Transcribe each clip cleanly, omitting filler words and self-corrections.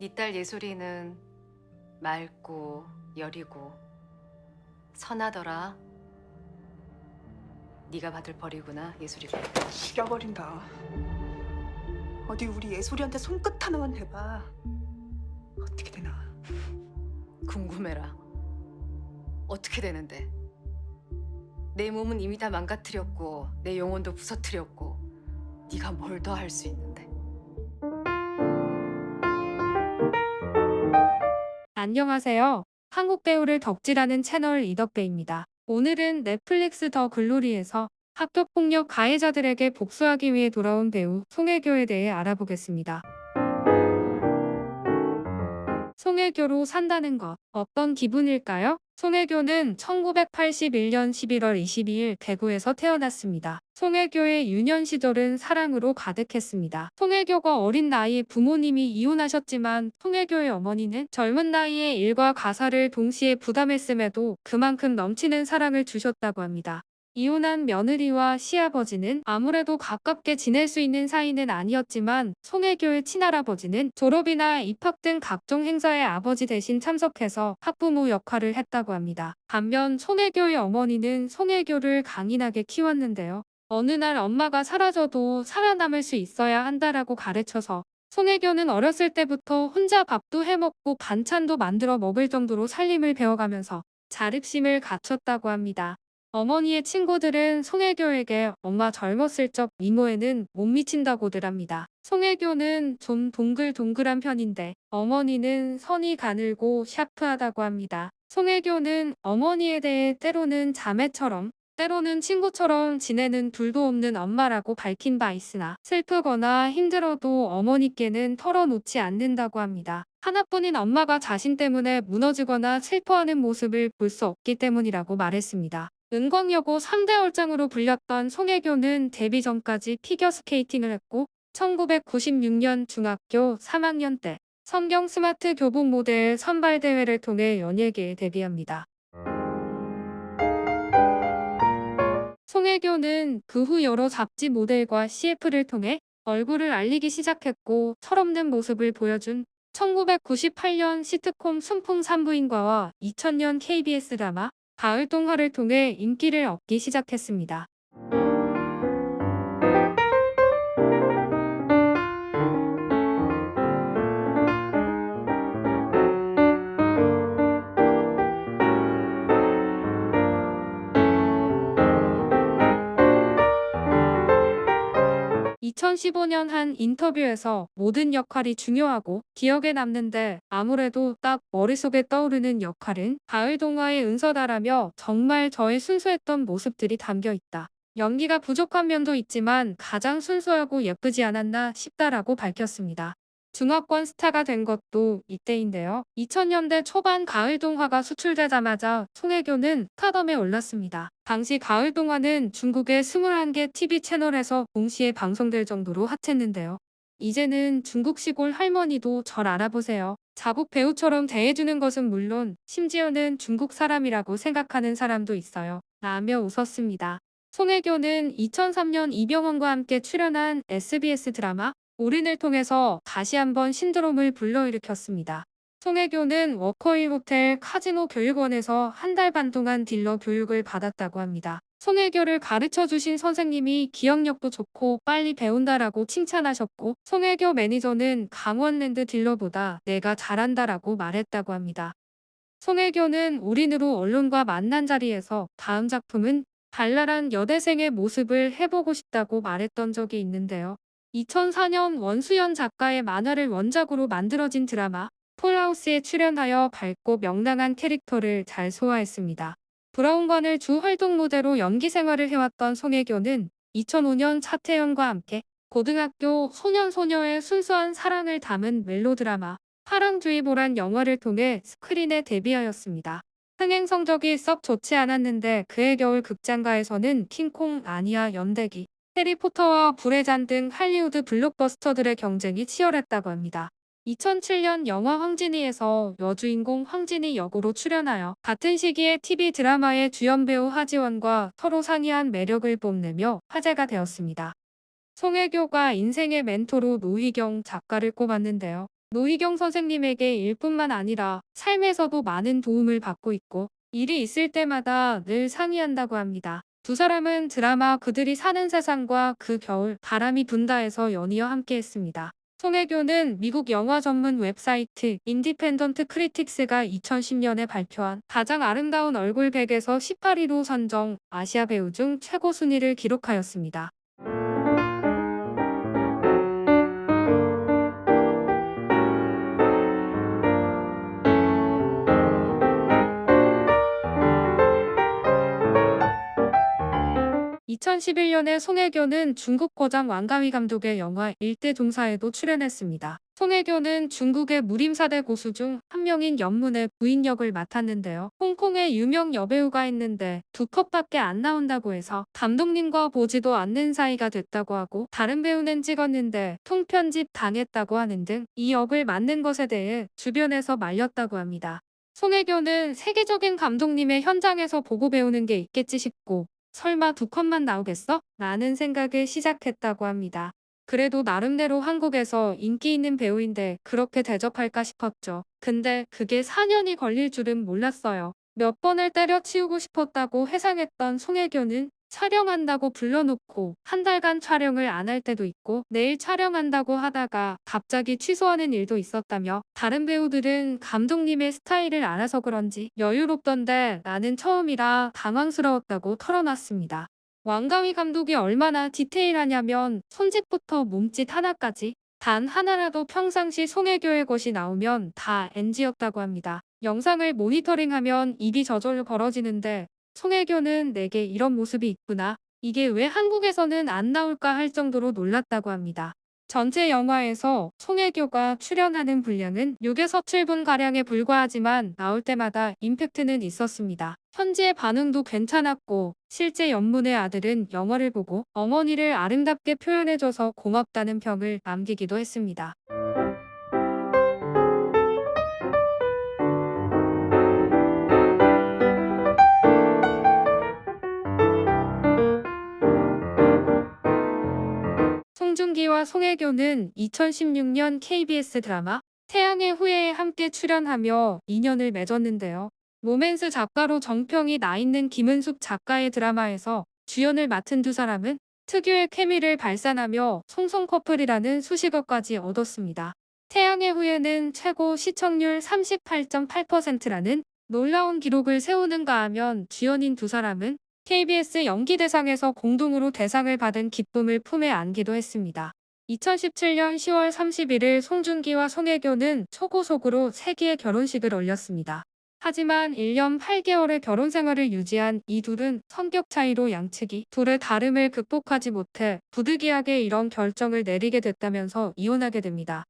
네 딸 예솔이는 맑고 여리고 선하더라. 네가 받을 벌이구나, 예솔이가. 죽여버린다. 어디 우리 예솔이한테 손끝 하나만 대봐. 어떻게 되나. 궁금해라. 어떻게 되는데? 내 몸은 이미 다 망가뜨렸고 내 영혼도 부서뜨렸고 네가 뭘 더 할 수 있는데? 안녕하세요. 한국 배우를 덕질하는 채널 이덕배입니다. 오늘은 넷플릭스 더 글로리에서 학교폭력 가해자들에게 복수하기 위해 돌아온 배우 송혜교에 대해 알아보겠습니다. 송혜교로 산다는 것, 어떤 기분일까요? 송혜교는 1981년 11월 22일 대구에서 태어났습니다. 송혜교의 유년 시절은 사랑으로 가득했습니다. 송혜교가 어린 나이에 부모님이 이혼하셨지만 송혜교의 어머니는 젊은 나이에 일과 가사를 동시에 부담했음에도 그만큼 넘치는 사랑을 주셨다고 합니다. 이혼한 며느리와 시아버지는 아무래도 가깝게 지낼 수 있는 사이는 아니었지만 송혜교의 친할아버지는 졸업이나 입학 등 각종 행사에 아버지 대신 참석해서 학부모 역할을 했다고 합니다. 반면 송혜교의 어머니는 송혜교를 강인하게 키웠는데요. 어느 날 엄마가 사라져도 살아남을 수 있어야 한다라고 가르쳐서 송혜교는 어렸을 때부터 혼자 밥도 해먹고 반찬도 만들어 먹을 정도로 살림을 배워가면서 자립심을 갖췄다고 합니다. 어머니의 친구들은 송혜교에게 엄마 젊었을 적 미모에는 못 미친다고들 합니다. 송혜교는 좀 동글동글한 편인데 어머니는 선이 가늘고 샤프하다고 합니다. 송혜교는 어머니에 대해 때로는 자매처럼 때로는 친구처럼 지내는 둘도 없는 엄마라고 밝힌 바 있으나 슬프거나 힘들어도 어머니께는 털어놓지 않는다고 합니다. 하나뿐인 엄마가 자신 때문에 무너지거나 슬퍼하는 모습을 볼 수 없기 때문이라고 말했습니다. 은광여고 3대 얼짱으로 불렸던 송혜교는 데뷔 전까지 피겨스케이팅을 했고 1996년 중학교 3학년 때 성경 스마트 교복 모델 선발대회를 통해 연예계에 데뷔합니다. 송혜교는 그 후 여러 잡지 모델과 CF를 통해 얼굴을 알리기 시작했고 철없는 모습을 보여준 1998년 시트콤 순풍 산부인과와 2000년 KBS 드라마 가을 동화를 통해 인기를 얻기 시작했습니다. 2015년 한 인터뷰에서 모든 역할이 중요하고 기억에 남는데 아무래도 딱 머릿속에 떠오르는 역할은 가을 동화의 은서다라며 정말 저의 순수했던 모습들이 담겨 있다. 연기가 부족한 면도 있지만 가장 순수하고 예쁘지 않았나 싶다라고 밝혔습니다. 중화권 스타가 된 것도 이때인데요. 2000년대 초반 가을 동화가 수출되자마자 송혜교는 스타덤에 올랐습니다. 당시 가을 동화는 중국의 21개 TV 채널에서 동시에 방송될 정도로 핫했는데요. 이제는 중국 시골 할머니도 절 알아보세요. 자국 배우처럼 대해주는 것은 물론 심지어는 중국 사람이라고 생각하는 사람도 있어요. 라며 웃었습니다. 송혜교는 2003년 이병헌과 함께 출연한 SBS 드라마 올인을 통해서 다시 한번 신드롬을 불러일으켰습니다. 송혜교는 워커힐 호텔 카지노 교육원에서 한 달 반 동안 딜러 교육을 받았다고 합니다. 송혜교를 가르쳐 주신 선생님이 기억력도 좋고 빨리 배운다라고 칭찬하셨고 송혜교 매니저는 강원랜드 딜러보다 내가 잘한다라고 말했다고 합니다. 송혜교는 올인으로 언론과 만난 자리에서 다음 작품은 발랄한 여대생의 모습을 해보고 싶다고 말했던 적이 있는데요. 2004년 원수연 작가의 만화를 원작으로 만들어진 드라마 폴하우스에 출연하여 밝고 명랑한 캐릭터를 잘 소화했습니다. 브라운관을 주 활동 무대로 연기 생활을 해왔던 송혜교는 2005년 차태현과 함께 고등학교 소년소녀의 순수한 사랑을 담은 멜로드라마 파랑주의보란 영화를 통해 스크린에 데뷔하였습니다. 흥행 성적이 썩 좋지 않았는데 그해 겨울 극장가에서는 킹콩, 아니야, 연대기, 해리포터와 불의 잔 등 할리우드 블록버스터들의 경쟁이 치열했다고 합니다. 2007년 영화 황진이에서 여주인공 황진이 역으로 출연하여 같은 시기에 TV 드라마의 주연 배우 하지원과 서로 상이한 매력을 뽐내며 화제가 되었습니다. 송혜교가 인생의 멘토로 노희경 작가를 꼽았는데요. 노희경 선생님에게 일뿐만 아니라 삶에서도 많은 도움을 받고 있고 일이 있을 때마다 늘 상의한다고 합니다. 두 사람은 드라마 그들이 사는 세상과 그 겨울 바람이 분다에서 연이어 함께했습니다. 송혜교는 미국 영화 전문 웹사이트 인디펜던트 크리틱스가 2010년에 발표한 가장 아름다운 얼굴 100에서 18위로 선정 아시아 배우 중 최고 순위를 기록하였습니다. 2011년에 송혜교는 중국 거장 왕가위 감독의 영화 일대종사에도 출연했습니다. 송혜교는 중국의 무림사대 고수 중 한 명인 연문의 부인 역을 맡았는데요. 홍콩에 유명 여배우가 했는데 두 컷밖에 안 나온다고 해서 감독님과 보지도 않는 사이가 됐다고 하고 다른 배우는 찍었는데 통편집 당했다고 하는 등 이 역을 맡는 것에 대해 주변에서 말렸다고 합니다. 송혜교는 세계적인 감독님의 현장에서 보고 배우는 게 있겠지 싶고 설마 두 컷만 나오겠어? 라는 생각을 시작했다고 합니다. 그래도 나름대로 한국에서 인기 있는 배우인데 그렇게 대접할까 싶었죠. 근데 그게 4년이 걸릴 줄은 몰랐어요. 몇 번을 때려치우고 싶었다고 회상했던 송혜교는 촬영한다고 불러놓고 한 달간 촬영을 안 할 때도 있고 내일 촬영한다고 하다가 갑자기 취소하는 일도 있었다며 다른 배우들은 감독님의 스타일을 알아서 그런지 여유롭던데 나는 처음이라 당황스러웠다고 털어놨습니다. 왕가위 감독이 얼마나 디테일하냐면 손짓부터 몸짓 하나까지 단 하나라도 평상시 송혜교의 것이 나오면 다 NG였다고 합니다. 영상을 모니터링하면 입이 저절로 벌어지는데 송혜교는 내게 이런 모습이 있구나. 이게 왜 한국에서는 안 나올까 할 정도로 놀랐다고 합니다. 전체 영화에서 송혜교가 출연하는 분량은 6에서 7분가량에 불과하지만 나올 때마다 임팩트는 있었습니다. 현지의 반응도 괜찮았고 실제 연문의 아들은 영화를 보고 어머니를 아름답게 표현해줘서 고맙다는 평을 남기기도 했습니다. 송중기와 송혜교는 2016년 KBS 드라마 태양의 후예에 함께 출연하며 인연을 맺었는데요. 로맨스 작가로 정평이 나 있는 김은숙 작가의 드라마에서 주연을 맡은 두 사람은 특유의 케미를 발산하며 송송 커플이라는 수식어까지 얻었습니다. 태양의 후예는 최고 시청률 38.8%라는 놀라운 기록을 세우는가 하면 주연인 두 사람은 KBS 연기대상에서 공동으로 대상을 받은 기쁨을 품에 안기도 했습니다. 2017년 10월 31일 송중기와 송혜교는 초고속으로 세기의 결혼식을 올렸습니다. 하지만 1년 8개월의 결혼 생활을 유지한 이 둘은 성격 차이로 양측이 둘의 다름을 극복하지 못해 부득이하게 이런 결정을 내리게 됐다면서 이혼하게 됩니다.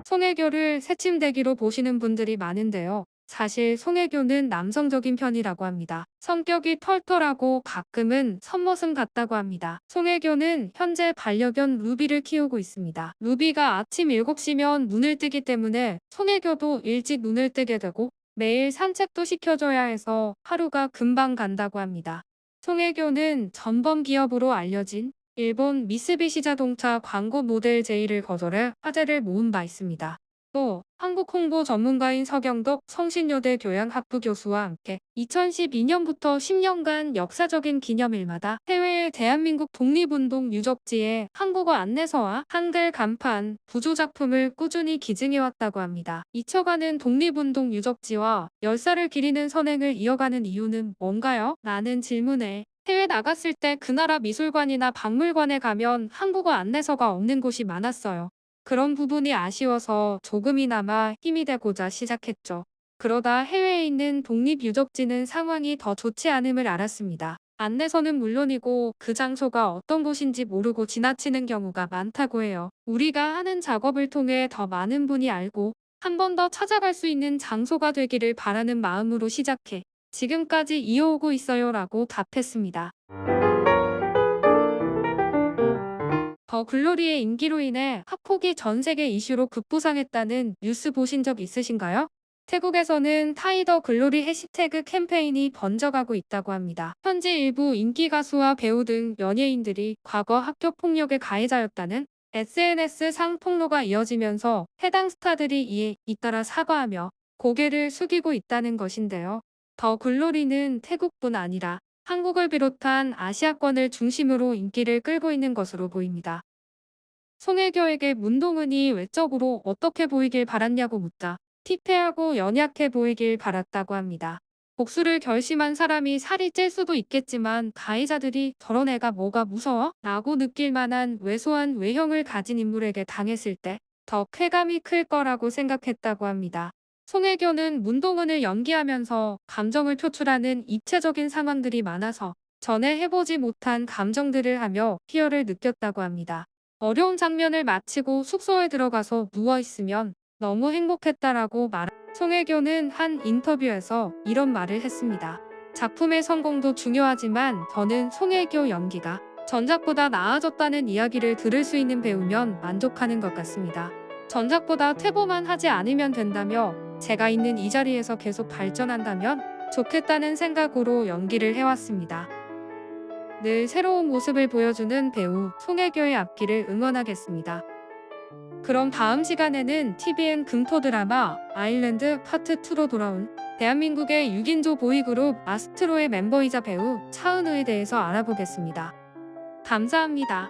송혜교를 새침대기로 보시는 분들이 많은데요. 사실 송혜교는 남성적인 편이라고 합니다. 성격이 털털하고 가끔은 선머슴 같다고 합니다. 송혜교는 현재 반려견 루비를 키우고 있습니다. 루비가 아침 7시면 눈을 뜨기 때문에 송혜교도 일찍 눈을 뜨게 되고 매일 산책도 시켜줘야 해서 하루가 금방 간다고 합니다. 송혜교는 전범 기업으로 알려진 일본 미쓰비시 자동차 광고 모델 제의를 거절해 화제를 모은 바 있습니다. 또 한국 홍보 전문가인 서경덕 성신여대 교양학부 교수와 함께 2012년부터 10년간 역사적인 기념일마다 해외의 대한민국 독립운동 유적지에 한국어 안내서와 한글 간판, 부조작품을 꾸준히 기증해왔다고 합니다. 잊혀가는 독립운동 유적지와 열사를 기리는 선행을 이어가는 이유는 뭔가요? 라는 질문에 해외 나갔을 때 그 나라 미술관이나 박물관에 가면 한국어 안내서가 없는 곳이 많았어요. 그런 부분이 아쉬워서 조금이나마 힘이 되고자 시작했죠. 그러다 해외에 있는 독립유적지는 상황이 더 좋지 않음을 알았습니다. 안내서는 물론이고 그 장소가 어떤 곳인지 모르고 지나치는 경우가 많다고 해요. 우리가 하는 작업을 통해 더 많은 분이 알고 한 번 더 찾아갈 수 있는 장소가 되기를 바라는 마음으로 시작해 지금까지 이어오고 있어요 라고 답했습니다. 더 글로리의 인기로 인해 학폭이 전 세계 이슈로 급부상했다는 뉴스 보신 적 있으신가요? 태국에서는 타이더 글로리 해시태그 캠페인이 번져가고 있다고 합니다. 현지 일부 인기 가수와 배우 등 연예인들이 과거 학교 폭력의 가해자였다는 SNS 상 폭로가 이어지면서 해당 스타들이 이에 잇따라 사과하며 고개를 숙이고 있다는 것인데요. 더 글로리는 태국뿐 아니라 한국을 비롯한 아시아권을 중심으로 인기를 끌고 있는 것으로 보입니다. 송혜교에게 문동은이 외적으로 어떻게 보이길 바랐냐고 묻자 티페하고 연약해 보이길 바랐다고 합니다. 복수를 결심한 사람이 살이 찔 수도 있겠지만 가해자들이 저런 애가 뭐가 무서워? 라고 느낄 만한 왜소한 외형을 가진 인물에게 당했을 때 더 쾌감이 클 거라고 생각했다고 합니다. 송혜교는 문동은을 연기하면서 감정을 표출하는 입체적인 상황들이 많아서 전에 해보지 못한 감정들을 하며 희열을 느꼈다고 합니다. 어려운 장면을 마치고 숙소에 들어가서 누워있으면 너무 행복했다라고 송혜교는 한 인터뷰에서 이런 말을 했습니다. 작품의 성공도 중요하지만 저는 송혜교 연기가 전작보다 나아졌다는 이야기를 들을 수 있는 배우면 만족하는 것 같습니다. 전작보다 퇴보만 하지 않으면 된다며 제가 있는 이 자리에서 계속 발전한다면 좋겠다는 생각으로 연기를 해왔습니다. 늘 새로운 모습을 보여주는 배우 송혜교의 앞길을 응원하겠습니다. 그럼 다음 시간에는 TVN 금토 드라마 아일랜드 파트 2로 돌아온 대한민국의 6인조 보이그룹 아스트로의 멤버이자 배우 차은우에 대해서 알아보겠습니다. 감사합니다.